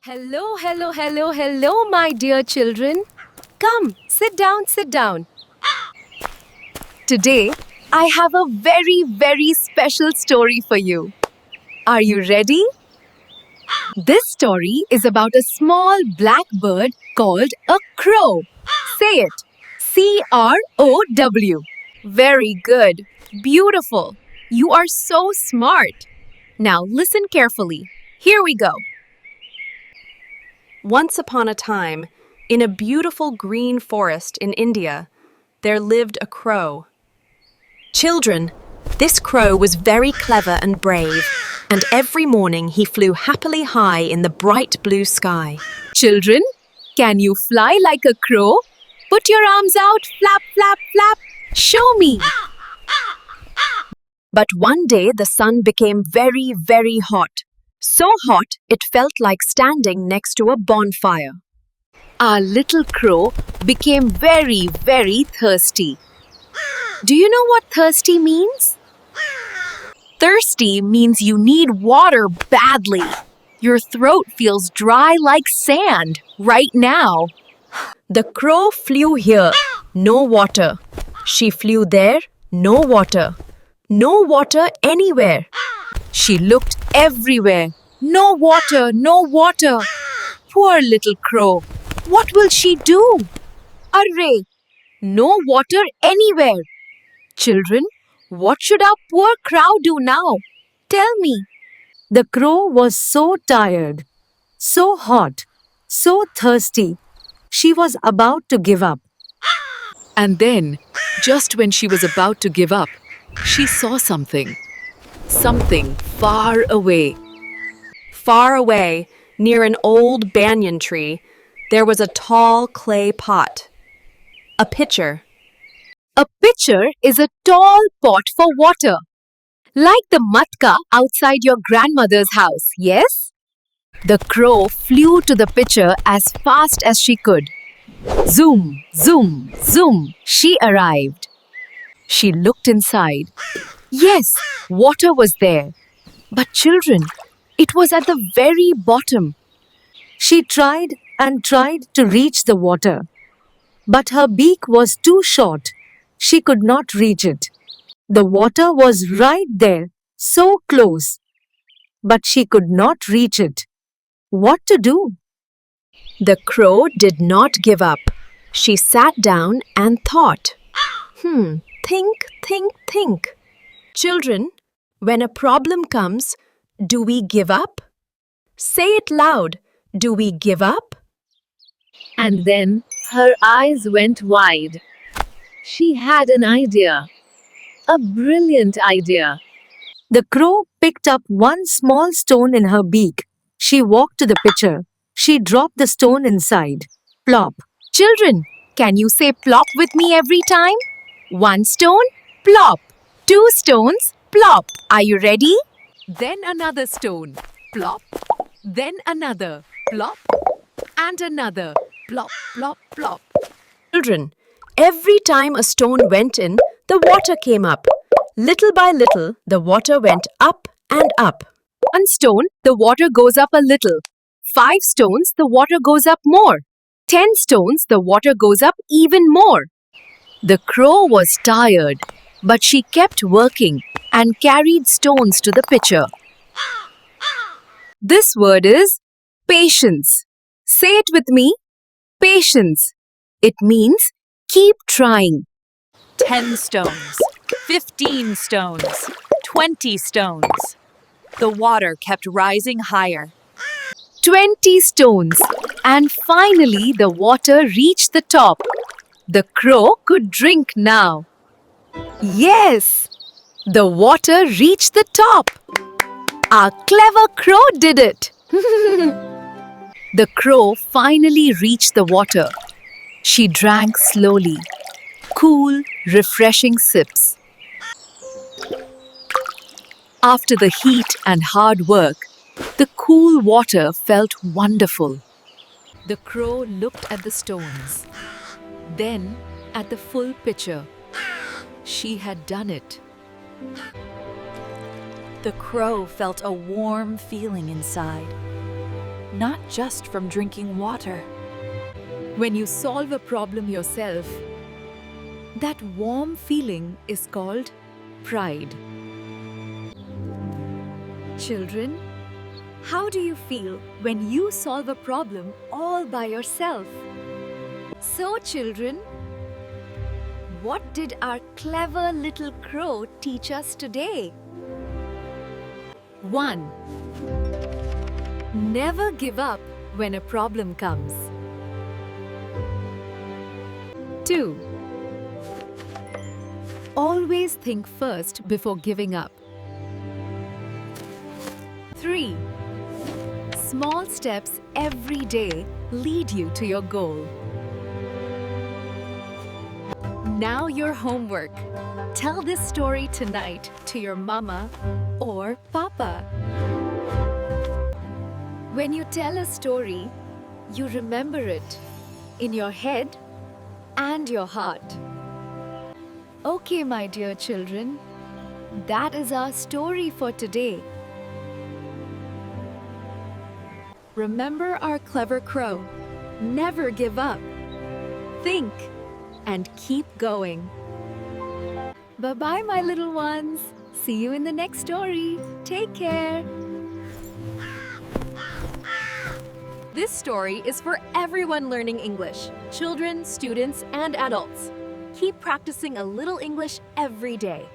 Hello, hello, hello, hello, my dear children. Come, sit down, sit down. Today, I have a very, very special story for you. Are you ready? This story is about a small black bird called a crow. Say it. Crow. Very good. Beautiful. You are so smart. Now listen carefully. Here we go. Once upon a time, in a beautiful green forest in India, there lived a crow. Children, this crow was very clever and brave, and every morning he flew happily high in the bright blue sky. Children, can you fly like a crow? Put your arms out, flap, flap, flap. Show me. But one day the sun became very, very hot. So hot it felt like standing next to a bonfire. Our little crow became very, very thirsty. Do you know what thirsty means? Thirsty means you need water badly. Your throat feels dry like sand right now. The crow flew here, no water. She flew there, no water. No water anywhere. She looked everywhere. No water, no water. Poor little crow. What will she do? Array! No water anywhere. Children, what should our poor crow do now? Tell me. The crow was so tired, so hot, so thirsty. She was about to give up. And then, just when she was about to give up, she saw something. Something far away. Far away, near an old banyan tree, there was a tall clay pot. A pitcher. A pitcher is a tall pot for water. Like the matka outside your grandmother's house, yes? The crow flew to the pitcher as fast as she could. Zoom, zoom, zoom, she arrived. She looked inside. Yes, water was there. But children, it was at the very bottom. She tried and tried to reach the water. But her beak was too short. She could not reach it. The water was right there, so close. But she could not reach it. What to do? The crow did not give up. She sat down and thought. Think. Children, when a problem comes, do we give up? Say it loud. Do we give up? And then her eyes went wide. She had an idea. A brilliant idea. The crow picked up one small stone in her beak. She walked to the pitcher. She dropped the stone inside. Plop. Children, can you say plop with me every time? One stone, plop. Two stones, plop. Are you ready? Then another stone. Plop. Then another. Plop. And another. Plop, plop, plop. Children, every time a stone went in, the water came up. Little by little, the water went up and up. One stone, the water goes up a little. 5 stones, the water goes up more. 10 stones, the water goes up even more. The crow was tired, but she kept working and carried stones to the pitcher. This word is patience. Say it with me. Patience. It means keep trying. 10 stones, 15 stones, 20 stones. The water kept rising higher. 20 stones. And finally, the water reached the top. The crow could drink now. Yes! The water reached the top. Our clever crow did it. The crow finally reached the water. She drank slowly. Cool, refreshing sips. After the heat and hard work, the cool water felt wonderful. The crow looked at the stones, then at the full pitcher. She had done it. The crow felt a warm feeling inside. not just from drinking water. When you solve a problem yourself, that warm feeling is called pride. Children, how do you feel when you solve a problem all by yourself? So, children, what did our clever little crow teach us today? 1. Never give up when a problem comes. 2. Always think first before giving up. 3. Small steps every day lead you to your goal. Now your homework. Tell this story tonight to your mama or papa. When you tell a story, you remember it in your head and your heart. Okay, my dear children, that is our story for today. Remember our clever crow. Never give up. Think and keep going. Bye-bye, my little ones. See you in the next story. Take care. This story is for everyone learning English, children, students, and adults. Keep practicing a little English every day.